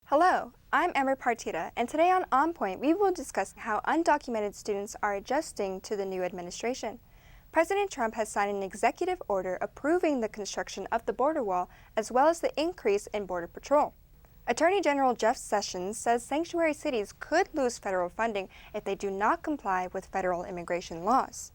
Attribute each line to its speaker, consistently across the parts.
Speaker 1: Hello, I'm Amber Partida, and today on Point, we will discuss how undocumented students are adjusting to the new administration. President Trump has signed an executive order approving the construction of the border wall, as well as the increase in Border Patrol. Attorney General Jeff Sessions says sanctuary cities could lose federal funding if they do not comply with federal immigration laws.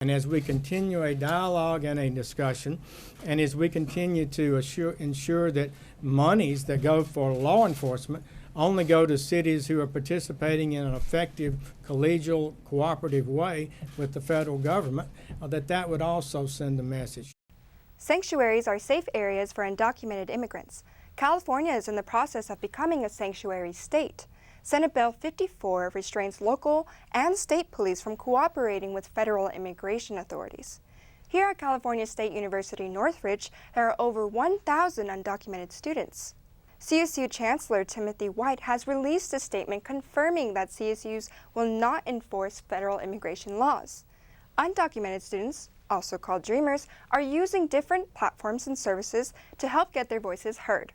Speaker 2: And as we continue a dialogue and a discussion, and as we continue to ensure that monies that go for law enforcement only go to cities who are participating in an effective, collegial, cooperative way with the federal government, that would also send a message.
Speaker 1: Sanctuaries are safe areas for undocumented immigrants. California is in the process of becoming a sanctuary state. Senate Bill 54 restrains local and state police from cooperating with federal immigration authorities. Here at California State University Northridge, there are over 1,000 undocumented students. CSU Chancellor Timothy White has released a statement confirming that CSUs will not enforce federal immigration laws. Undocumented students, also called Dreamers, are using different platforms and services to help get their voices heard.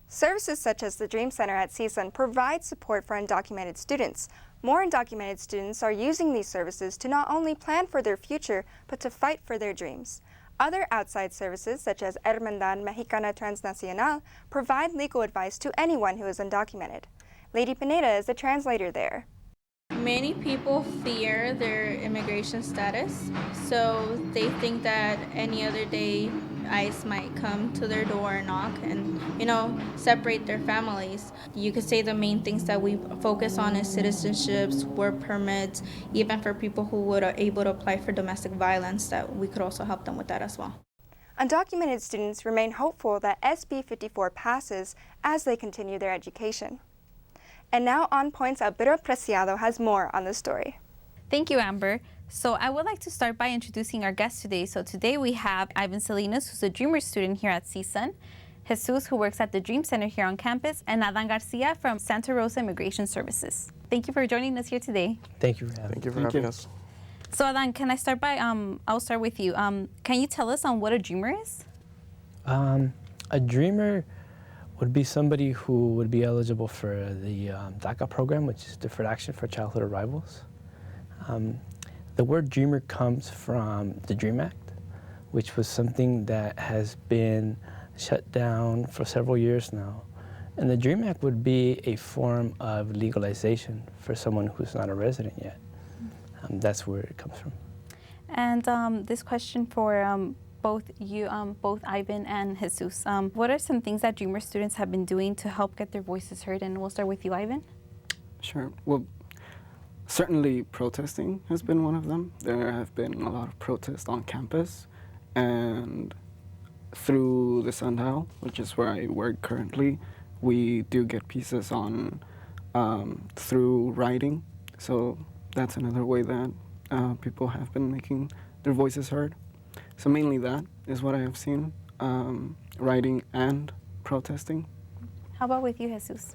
Speaker 1: Services such as the Dream Center at CSUN provide support for undocumented students. More undocumented students are using these services to not only plan for their future, but to fight for their dreams. Other outside services, such as Hermandad Mexicana Transnacional, provide legal advice to anyone who is undocumented. Lady Pineda is the translator there.
Speaker 3: Many people fear their immigration status, so they think that any other day ICE might come to their door and knock and, separate their families. You could say the main things that we focus on is citizenships, work permits, even for people who would are able to apply for domestic violence, that we could also help them with that as well.
Speaker 1: Undocumented students remain hopeful that SB 54 passes as they continue their education. And now On Point's Alberto Preciado has more on the story.
Speaker 4: Thank you, Amber. So I would like to start by introducing our guest today. So today we have Ivan Salinas, who's a Dreamer student here at CSUN, Jesus, who works at the Dream Center here on campus, and Adan Garcia from Santa Rosa Immigration Services. Thank you for joining us here today.
Speaker 5: Thank you for having us.
Speaker 4: So Adan, can I start by, I'll start with you. Can you tell us on what a Dreamer is?
Speaker 5: A Dreamer would be somebody who would be eligible for the DACA program, which is Deferred Action for Childhood Arrivals. The word Dreamer comes from the DREAM Act, which was something that has been shut down for several years now. And the DREAM Act would be a form of legalization for someone who's not a resident yet. That's where it comes from.
Speaker 4: And this question for both Ivan and Jesus. What are some things that Dreamer students have been doing to help get their voices heard? And we'll start with you, Ivan.
Speaker 6: Sure. Well, certainly protesting has been one of them. There have been a lot of protests on campus, and through the Sundial, which is where I work currently, we do get pieces on through writing. So that's another way that people have been making their voices heard. So mainly that is what I have seen, writing and protesting.
Speaker 4: How about with you, Jesus?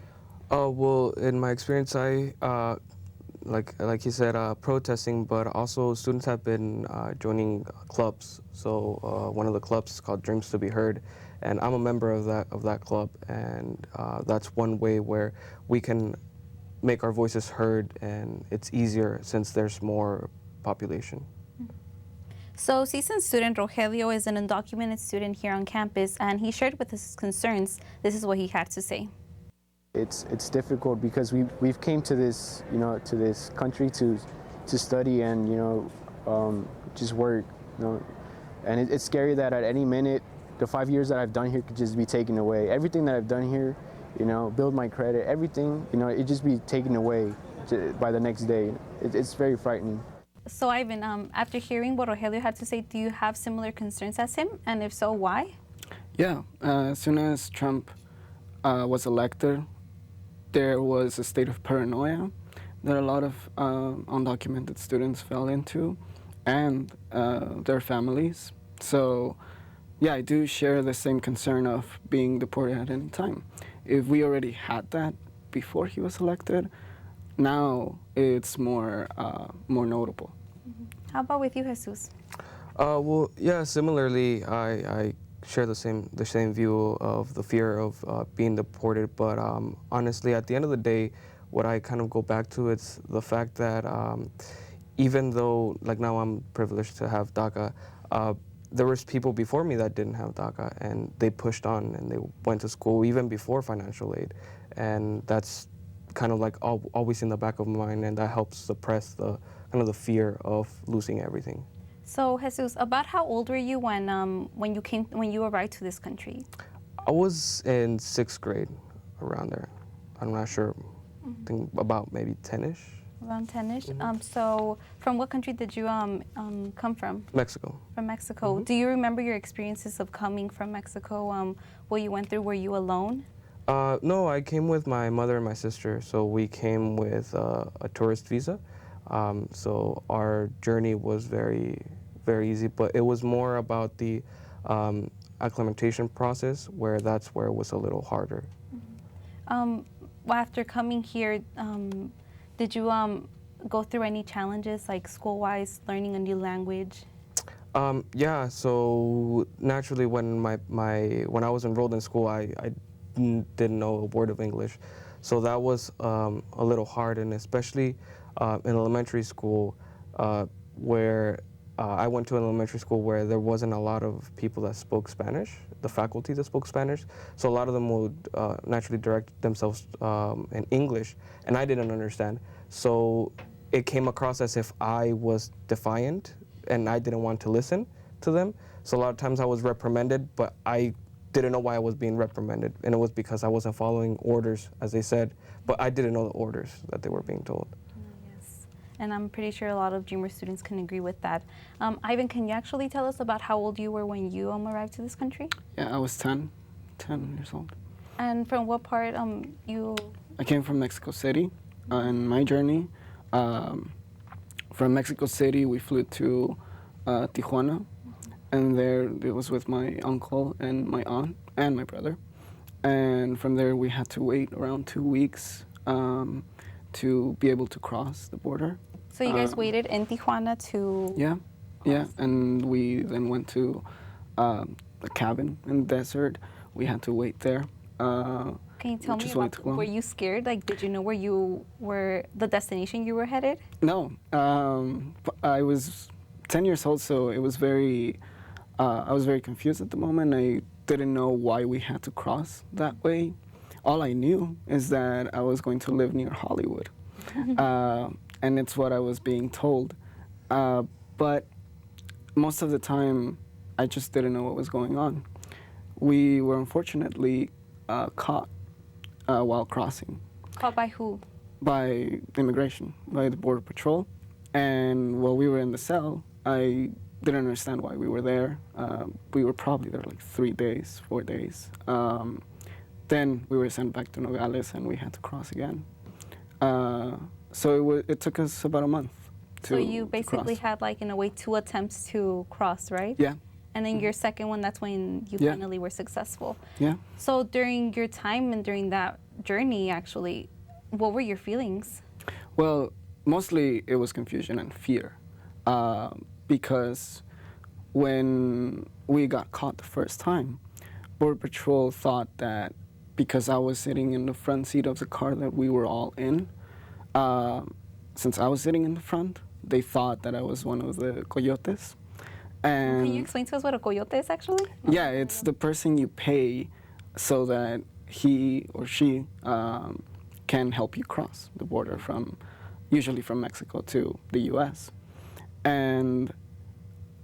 Speaker 7: Well, in my experience, I like you said, protesting, but also students have been joining clubs. So one of the clubs is called Dreams to be Heard, and I'm a member of that club, and that's one way where we can make our voices heard, and it's easier since there's more population.
Speaker 4: So CSUN student Rogelio is an undocumented student here on campus, and he shared with us his concerns. This is what he had to say.
Speaker 8: It's difficult because we've came to this to this country to study and just work, and it's scary that at any minute the 5 years that I've done here could just be taken away. Everything that I've done here, build my credit, everything, it just be taken away by the next day. It's very frightening.
Speaker 4: So Ivan, after hearing what Rogelio had to say, do you have similar concerns as him, and if so, why?
Speaker 6: Yeah, as soon as Trump was elected, there was a state of paranoia that a lot of undocumented students fell into, and their families. So yeah, I do share the same concern of being deported at any time. If we already had that before he was elected, now it's more notable.
Speaker 4: How about with you, Jesus?
Speaker 7: Well, yeah, similarly, I share the same view of the fear of being deported. But honestly, at the end of the day, what I kind of go back to is the fact that even though, like now I'm privileged to have DACA, there was people before me that didn't have DACA, and they pushed on and they went to school even before financial aid, and that's kind of like always in the back of my mind, and that helps suppress the kind of the fear of losing everything.
Speaker 4: So Jesus, about how old were you when you arrived to this country?
Speaker 7: I was in 6th grade, around there. I'm not sure. I think about maybe 10ish.
Speaker 4: Around 10ish. So from what country did you come from?
Speaker 7: Mexico.
Speaker 4: From Mexico. Do you remember your experiences of coming from Mexico? What you went through? Were you alone?
Speaker 7: No, I came with my mother and my sister. So we came with a tourist visa. So our journey was very, very easy, but it was more about the acclimatization process, where that's where it was a little harder.
Speaker 4: After coming here, did you go through any challenges, like school-wise, learning a new language?
Speaker 7: Yeah, so naturally when when I was enrolled in school, I didn't know a word of English. So that was a little hard, and especially in elementary school, where I went to an elementary school where there wasn't a lot of people that spoke Spanish, the faculty that spoke Spanish. So a lot of them would naturally direct themselves in English, and I didn't understand. So it came across as if I was defiant, and I didn't want to listen to them. So a lot of times I was reprimanded, but I didn't know why I was being reprimanded, and it was because I wasn't following orders, as they said, but I didn't know the orders that they were being told.
Speaker 4: Yes, and I'm pretty sure a lot of Dreamer students can agree with that. Ivan, can you actually tell us about how old you were when you arrived to this country?
Speaker 6: Yeah, I was 10 years old.
Speaker 4: And from what part you?
Speaker 6: I came from Mexico City. In my journey, from Mexico City, we flew to Tijuana, and there it was with my uncle and my aunt and my brother. And from there, we had to wait around 2 weeks to be able to cross the border.
Speaker 4: So you guys waited in Tijuana to?
Speaker 6: Yeah, and we then went to a cabin in the desert. We had to wait there.
Speaker 4: Can you tell me about, were you scared? Like, did you know where the destination you were headed?
Speaker 6: No, I was 10 years old, so it was I was very confused at the moment. I didn't know why we had to cross that way. All I knew is that I was going to live near Hollywood, and it's what I was being told. But most of the time, I just didn't know what was going on. We were unfortunately caught while crossing.
Speaker 4: Caught by who?
Speaker 6: By immigration, by the Border Patrol. And while we were in the cell, I didn't understand why we were there. We were probably there like 3 days, 4 days. Then we were sent back to Nogales, and we had to cross again. So it took us about a month to
Speaker 4: So you basically had, like, in a way, 2 attempts to cross, right?
Speaker 6: Yeah.
Speaker 4: And then your second one, that's when you finally were successful.
Speaker 6: Yeah.
Speaker 4: So during your time and during that journey, actually, what were your feelings?
Speaker 6: Well, mostly it was confusion and fear, because when we got caught the first time, Border Patrol thought that because I was sitting in the front seat of the car that we were all in, since I was sitting in the front, they thought that I was one of the coyotes. And
Speaker 4: can you explain to us what a coyote is, actually?
Speaker 6: Yeah, it's the person you pay so that he or she can help you cross the border usually from Mexico to the U.S. And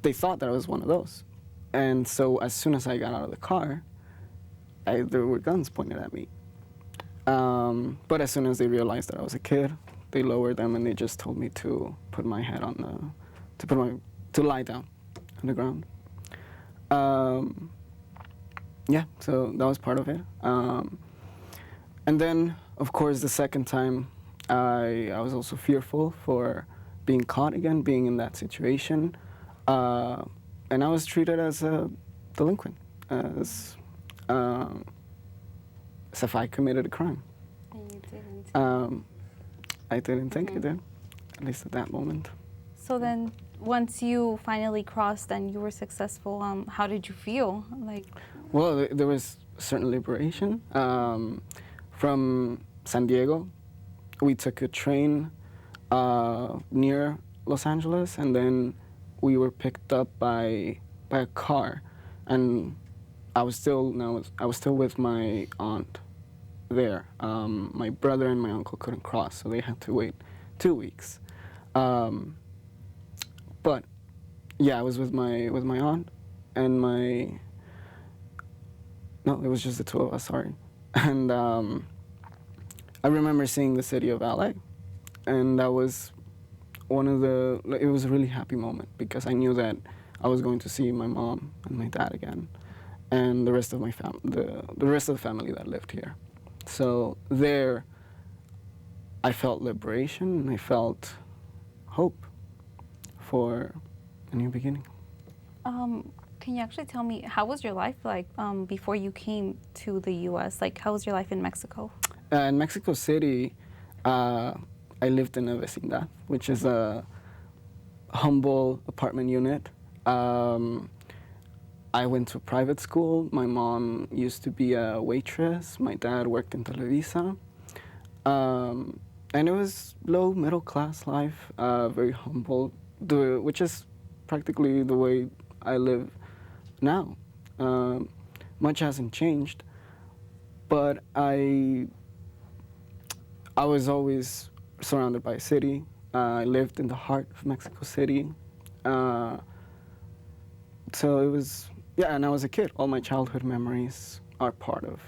Speaker 6: they thought that I was one of those. And so as soon as I got out of the car, there were guns pointed at me. But as soon as they realized that I was a kid, they lowered them, and they just told me to put my head on to lie down on the ground. Yeah, so that was part of it. And then, of course, the second time, I was also fearful for being caught again, being in that situation. And I was treated as a delinquent, as if I committed a crime.
Speaker 4: And you didn't.
Speaker 6: I didn't think I did, at least at that moment.
Speaker 4: So then, once you finally crossed and you were successful, how did you feel? Like,
Speaker 6: Well, there was certain liberation. From San Diego, we took a train near Los Angeles, and then we were picked up by a car, and I was still with my aunt there. My brother and my uncle couldn't cross, so they had to wait 2 weeks. But yeah, I was with my aunt and my no, it was just the two of us. Sorry, and I remember seeing the city of LA, and that was it was a really happy moment because I knew that I was going to see my mom and my dad again, and the rest of my the rest of the family that lived here. So there, I felt liberation and I felt hope for a new beginning.
Speaker 4: can you actually tell me, how was your life like before you came to the U.S.? Like, how was your life in Mexico?
Speaker 6: In Mexico City, I lived in a vecindad, which is a humble apartment unit. I went to private school. My mom used to be a waitress. My dad worked in Televisa. And it was low middle class life, very humble, which is practically the way I live now. Much hasn't changed, but I was always surrounded by a city. I lived in the heart of Mexico City. So it was, yeah, and I was a kid. All my childhood memories are part of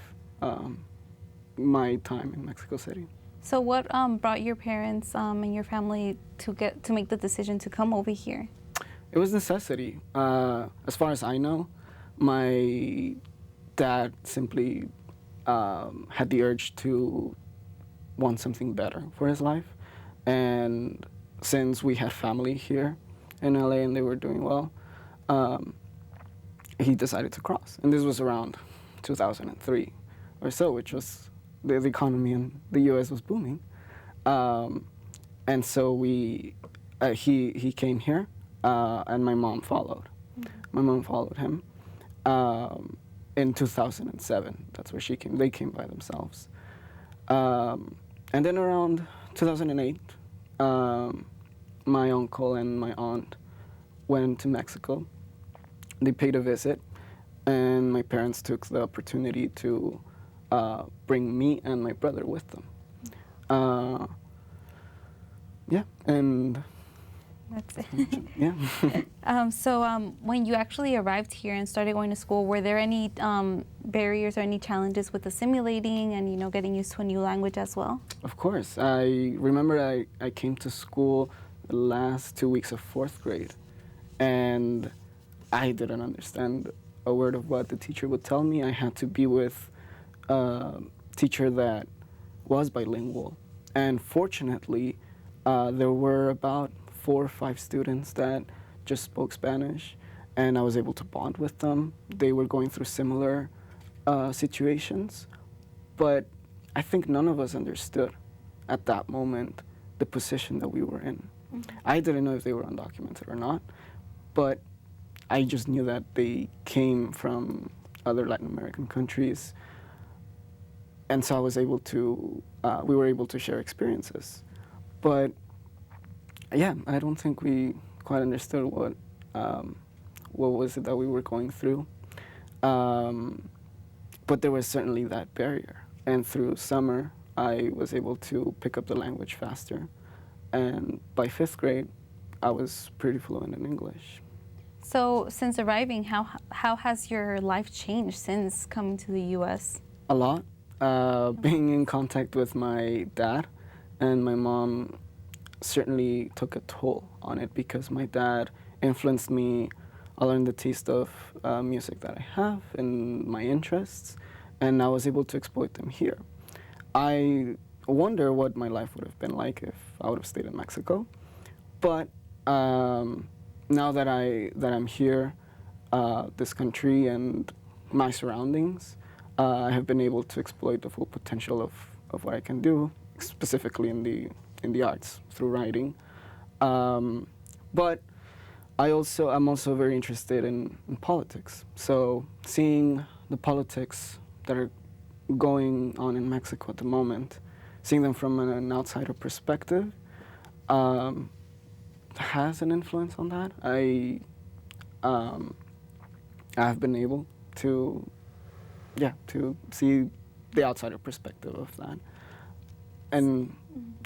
Speaker 6: my time in Mexico City.
Speaker 4: So what brought your parents and your family to make the decision to come over here?
Speaker 6: It was necessity. As far as I know, my dad simply had the urge to want something better for his life. And since we had family here in LA and they were doing well, he decided to cross. And this was around 2003 or so, which was the economy in the US was booming. And so he came here, and my mom followed. Mm-hmm. My mom followed him in 2007. That's where she came. They came by themselves. And then around 2008, my uncle and my aunt went to Mexico. They paid a visit, and my parents took the opportunity to bring me and my brother with them. Yeah, and
Speaker 4: that's it.
Speaker 6: Yeah.
Speaker 4: So when you actually arrived here and started going to school, were there any barriers or any challenges with assimilating and, you know, getting used to a new language as well?
Speaker 6: Of course. I remember I came to school the last 2 weeks of 4th grade, and I didn't understand a word of what the teacher would tell me. I had to be with a teacher that was bilingual, and fortunately, there were about 4 or 5 students that just spoke Spanish, and I was able to bond with them. They were going through similar situations, but I think none of us understood at that moment the position that we were in. Mm-hmm. I didn't know if they were undocumented or not, but I just knew that they came from other Latin American countries, and so I was able to, we were able to share experiences. But yeah, I don't think we quite understood what was it that we were going through. But there was certainly that barrier. And through summer, I was able to pick up the language faster. And by 5th grade, I was pretty fluent in English.
Speaker 4: So since arriving, how has your life changed since coming to the U.S.?
Speaker 6: A lot. Being in contact with my dad and my mom certainly took a toll on it because my dad influenced me. I learned the taste of music that I have and my interests, and I was able to exploit them here. I wonder what my life would have been like if I would have stayed in Mexico, but now that I'm here, this country and my surroundings, I have been able to exploit the full potential of what I can do, specifically in the arts through writing. But I'm also very interested in politics. So seeing the politics that are going on in Mexico at the moment, seeing them from an outsider perspective, has an influence on that. I've been able to, to see the outsider perspective of that. And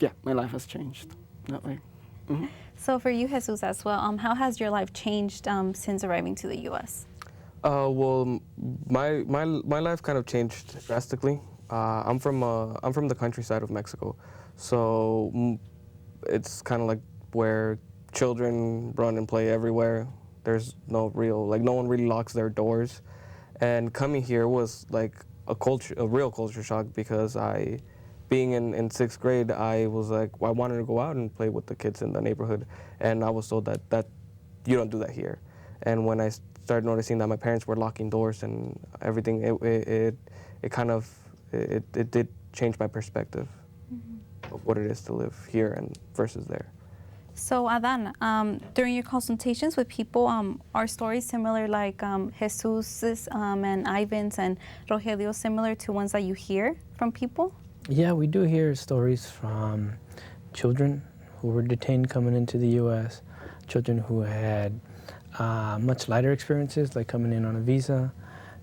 Speaker 6: yeah, my life has changed that way. Mm-hmm.
Speaker 4: So for you, Jesus, as well, how has your life changed since arriving to the U.S.?
Speaker 7: Well, my life kind of changed drastically. I'm from the countryside of Mexico, so it's kind of like where children run and play everywhere. There's no one really locks their doors, and coming here was like a real culture shock, because being in 6th grade, I was like, I wanted to go out and play with the kids in the neighborhood, and I was told that you don't do that here. And when I started noticing that my parents were locking doors and everything, it did change my perspective of what it is to live here and versus there.
Speaker 4: So Adan, during your consultations with people, are stories similar like Jesus's and Ivan's and Rogelio's similar to ones that you hear from people?
Speaker 5: Yeah, we do hear stories from children who were detained coming into the U.S., children who had much lighter experiences, like coming in on a visa,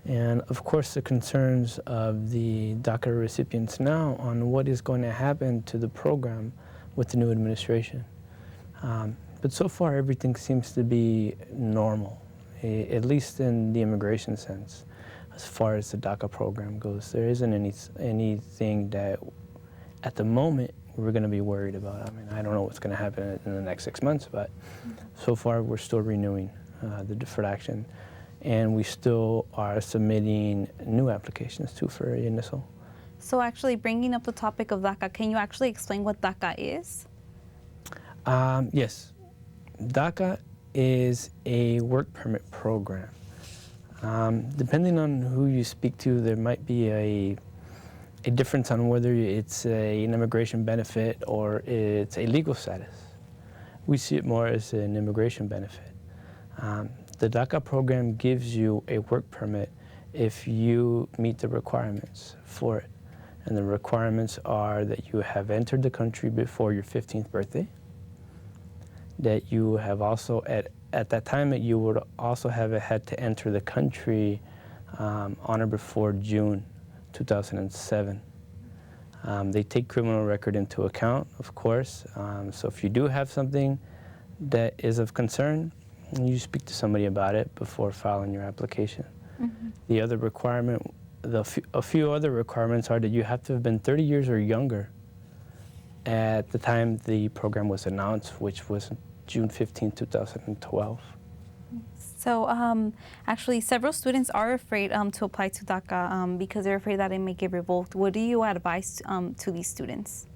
Speaker 5: and of course the concerns of the DACA recipients now on what is going to happen to the program with the new administration. But so far everything seems to be normal, at least in the immigration sense. As far as the DACA program goes, there isn't anything that at the moment we're going to be worried about. I mean, I don't know what's going to happen in the next 6 months, but so far we're still renewing the deferred action, and we still are submitting new applications too for initial.
Speaker 4: So actually, bringing up the topic of DACA, can you actually explain what DACA is?
Speaker 5: Yes, DACA is a work permit program. Depending on who you speak to, there might be a difference on whether it's an immigration benefit or it's a legal status. We see it more as an immigration benefit. The DACA program gives you a work permit if you meet the requirements for it. And the requirements are that you have entered the country before your 15th birthday, that you have also, at that time, that you would also have had to enter the country on or before June 2007. They take criminal record into account, of course. So if you do have something that is of concern, you speak to somebody about it before filing your application. Mm-hmm. The other requirement, a few other requirements are that you have to have been 30 years or younger at the time the program was announced, which was June 15, 2012.
Speaker 4: So actually, several students are afraid to apply to DACA because they're afraid that it may get revoked. What do you advise to these students?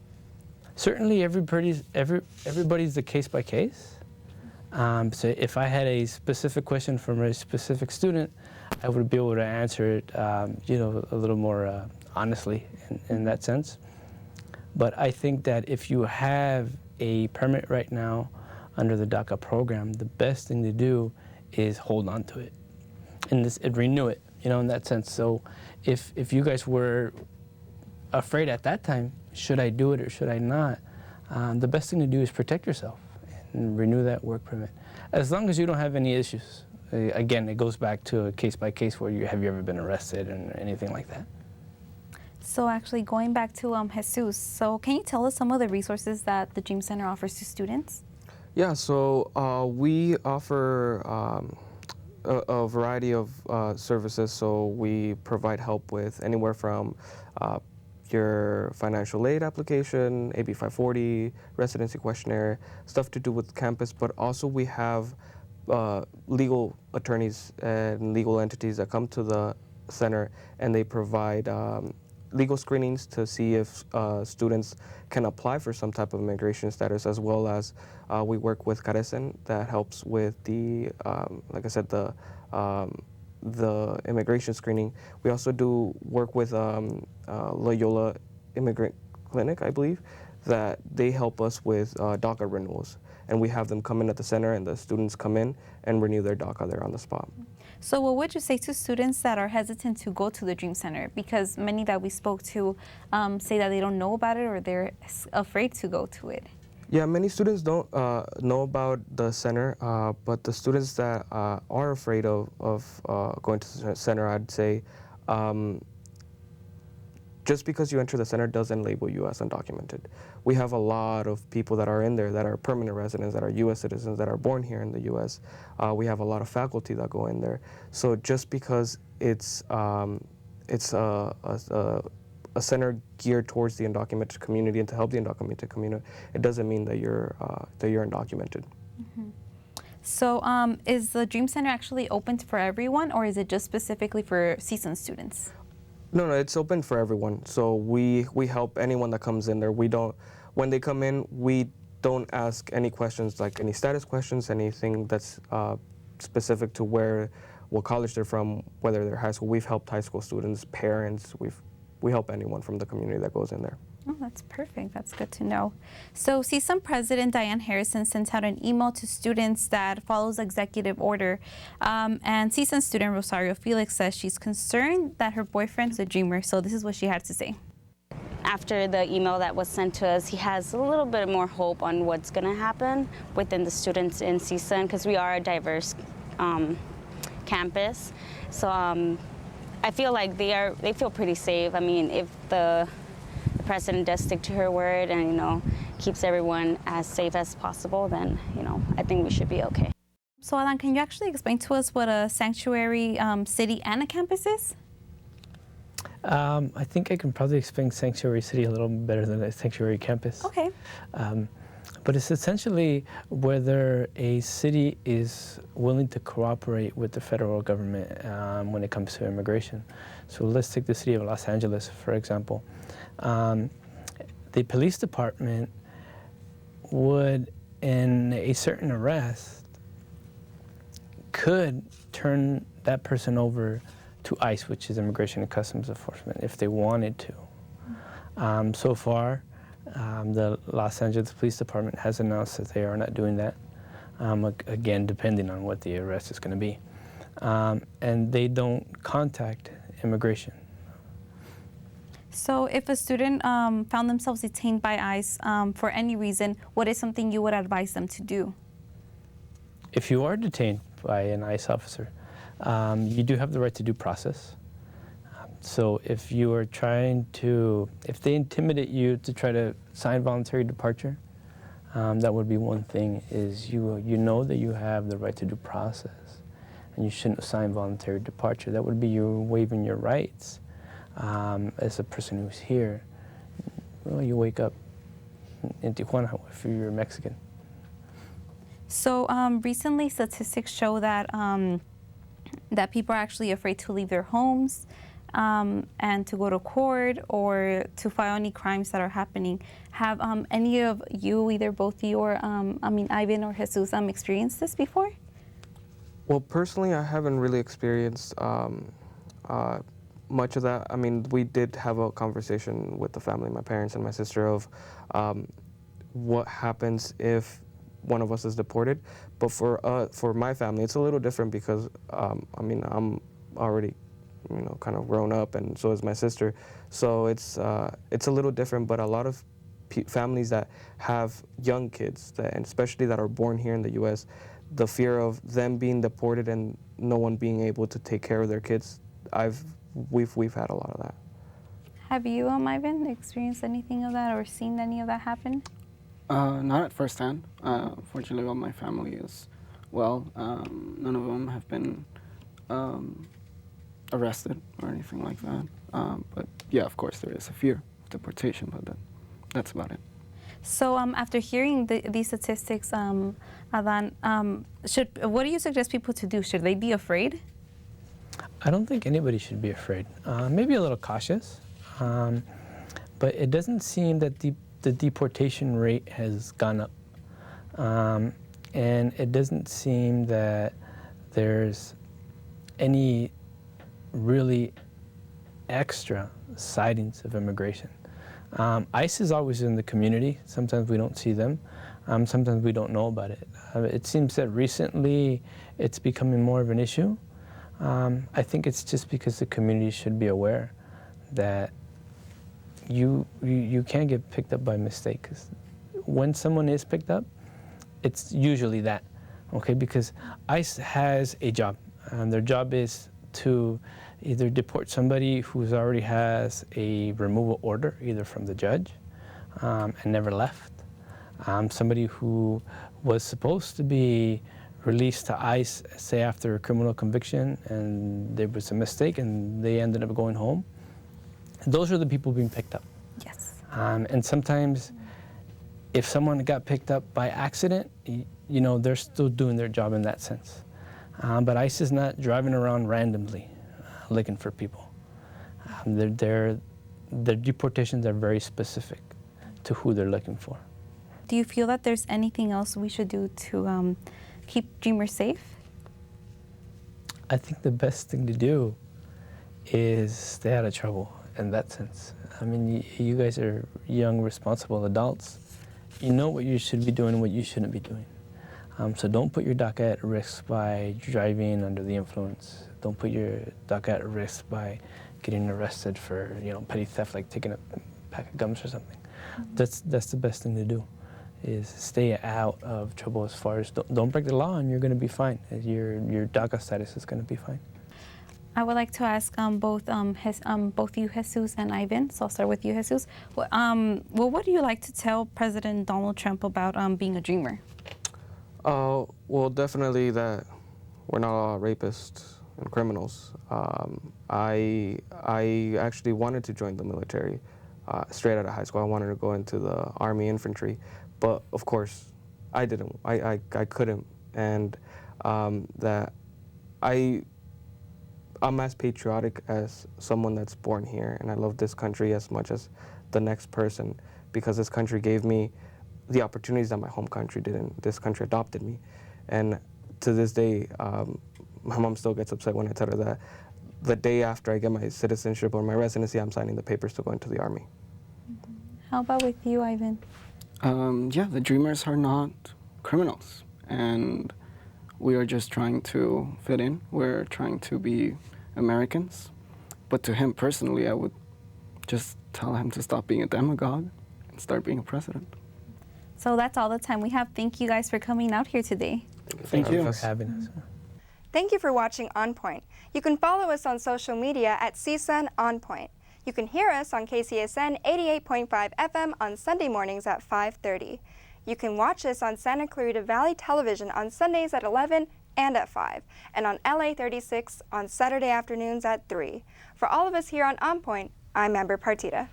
Speaker 5: Certainly, everybody's the case by case. So if I had a specific question from a specific student, I would be able to answer it, a little more honestly in that sense. But I think that if you have a permit right now under the DACA program, the best thing to do is hold on to it and renew it, in that sense. So if you guys were afraid at that time, should I do it or should I not, the best thing to do is protect yourself and renew that work permit. As long as you don't have any issues. Again, it goes back to a case by case where have you ever been arrested and anything like that.
Speaker 4: So actually, going back to Jesus, so can you tell us some of the resources that the Dream Center offers to students?
Speaker 7: Yeah, so we offer a variety of services. So we provide help with anywhere from your financial aid application, AB 540, residency questionnaire, stuff to do with campus, but also we have legal attorneys and legal entities that come to the center, and they provide legal screenings to see if students can apply for some type of immigration status, as well as we work with CSUN that helps with the, like I said, the immigration screening. We also do work with Loyola Immigrant Clinic, I believe, that they help us with DACA renewals. And we have them come in at the center, and the students come in and renew their DACA there on the spot.
Speaker 4: So what would you say to students that are hesitant to go to the Dream Center? Because many that we spoke to say that they don't know about it or they're afraid to go to it.
Speaker 7: Yeah, many students don't know about the center, but the students that are afraid of going to the center, I'd say, just because you enter the center doesn't label you as undocumented. We have a lot of people that are in there that are permanent residents, that are U.S. citizens, that are born here in the U.S. We have a lot of faculty that go in there. So just because it's a center geared towards the undocumented community and to help the undocumented community, it doesn't mean that you're undocumented.
Speaker 4: Mm-hmm. So is the Dream Center actually open for everyone, or is it just specifically for CSUN students?
Speaker 7: No, it's open for everyone. So we help anyone that comes in there. When they come in, we don't ask any questions, like any status questions, anything that's specific to what college they're from, whether they're high school. We've helped high school students, parents. We help anyone from the community that goes in there.
Speaker 4: Oh, that's perfect. That's good to know. So CSUN President Diane Harrison sent out an email to students that follows executive order. And CSUN student Rosario Felix says she's concerned that her boyfriend is a dreamer. So this is what she had to say.
Speaker 9: After the email that was sent to us, he has a little bit more hope on what's going to happen within the students in CSUN, because we are a diverse campus. So I feel like they feel pretty safe. I mean, if the president does stick to her word and, keeps everyone as safe as possible, then, I think we should be okay.
Speaker 4: So Adan, can you actually explain to us what a sanctuary city and a campus is?
Speaker 5: I think I can probably explain sanctuary city a little better than a sanctuary campus.
Speaker 4: Okay.
Speaker 5: But it's essentially whether a city is willing to cooperate with the federal government when it comes to immigration. So let's take the city of Los Angeles, for example. The police department would, in a certain arrest, could turn that person over to ICE, which is Immigration and Customs Enforcement, if they wanted to. So far, the Los Angeles Police Department has announced that they are not doing that, again, depending on what the arrest is going to be. And they don't contact immigration.
Speaker 4: So if a student found themselves detained by ICE for any reason, what is something you would advise them to do?
Speaker 5: If you are detained by an ICE officer, you do have the right to due process. So if you are if they intimidate you to try to sign voluntary departure, that would be one thing, is you know that you have the right to due process and you shouldn't sign voluntary departure. That would be you waiving your rights as a person who's here. Well, you wake up in Tijuana if you're Mexican.
Speaker 4: So recently statistics show that that people are actually afraid to leave their homes and to go to court or to file any crimes that are happening. Have any of you, either both you or Ivan or Jesus, experienced this before?
Speaker 7: Well, personally, I haven't really experienced much of that. I mean, we did have a conversation with the family, my parents and my sister, of what happens if one of us is deported. But for my family, it's a little different because, I'm already, kind of grown up, and so is my sister. So it's a little different, but a lot of families that have young kids, and especially that are born here in the U.S., the fear of them being deported and no one being able to take care of their kids, we've had a lot of that.
Speaker 4: Have you, Ivan, experienced anything of that or seen any of that happen?
Speaker 6: Not at first hand. Fortunately, all my family is well. None of them have been arrested or anything like that. But yeah, of course, there is a fear of deportation, but that's about it.
Speaker 4: So after hearing these statistics, Adan, what do you suggest people to do? Should they be afraid?
Speaker 5: I don't think anybody should be afraid. Maybe a little cautious, but it doesn't seem that the deportation rate has gone up. And it doesn't seem that there's any really extra sightings of immigration. ICE is always in the community. Sometimes we don't see them. Sometimes we don't know about it. It seems that recently it's becoming more of an issue. I think it's just because the community should be aware that you can't get picked up by mistake. 'Cause when someone is picked up, it's usually that, okay? Because ICE has a job. Their job is to either deport somebody who already has a removal order, either from the judge and never left, somebody who was supposed to be released to ICE, say after a criminal conviction, and there was a mistake and they ended up going home. Those are the people being picked up.
Speaker 4: Yes.
Speaker 5: And sometimes if someone got picked up by accident, you know, they're still doing their job in that sense. But ICE is not driving around randomly looking for people. Their deportations are very specific to who they're looking for.
Speaker 4: Do you feel that there's anything else we should do to keep Dreamers safe?
Speaker 5: I think the best thing to do is stay out of trouble in that sense. I mean, you guys are young, responsible adults. You know what you should be doing and what you shouldn't be doing. So don't put your DACA at risk by driving under the influence. Don't put your DACA at risk by getting arrested for, you know, petty theft, like taking a pack of gums or something. Mm-hmm. That's the best thing to do, is stay out of trouble as far as don't break the law and you're going to be fine. Your DACA status is going to be fine.
Speaker 4: I would like to ask both you, Jesus, and Ivan. So I'll start with you, Jesus. Well, what do you like to tell President Donald Trump about being a dreamer?
Speaker 7: Well, definitely that we're not all rapists and criminals. I actually wanted to join the military straight out of high school. I wanted to go into the Army infantry, but of course, I didn't. I couldn't, and that I'm as patriotic as someone that's born here, and I love this country as much as the next person, because this country gave me the opportunities that my home country didn't. This country adopted me. And to this day, my mom still gets upset when I tell her that the day after I get my citizenship or my residency, I'm signing the papers to go into the Army.
Speaker 4: Mm-hmm. How about with you, Ivan?
Speaker 6: Yeah, the Dreamers are not criminals, and we are just trying to fit in. We're trying to be Americans. But to him personally, I would just tell him to stop being a demagogue and start being a president.
Speaker 4: So that's all the time we have. Thank you guys for coming out here today.
Speaker 6: Thank you
Speaker 5: for having us.
Speaker 1: Thank you for watching On Point. You can follow us on social media at CSUN On Point. You can hear us on KCSN 88.5 FM on Sunday mornings at 5:30. You can watch us on Santa Clarita Valley Television on Sundays at 11 and at 5, and on LA 36 on Saturday afternoons at 3. For all of us here on Point, I'm Amber Partida.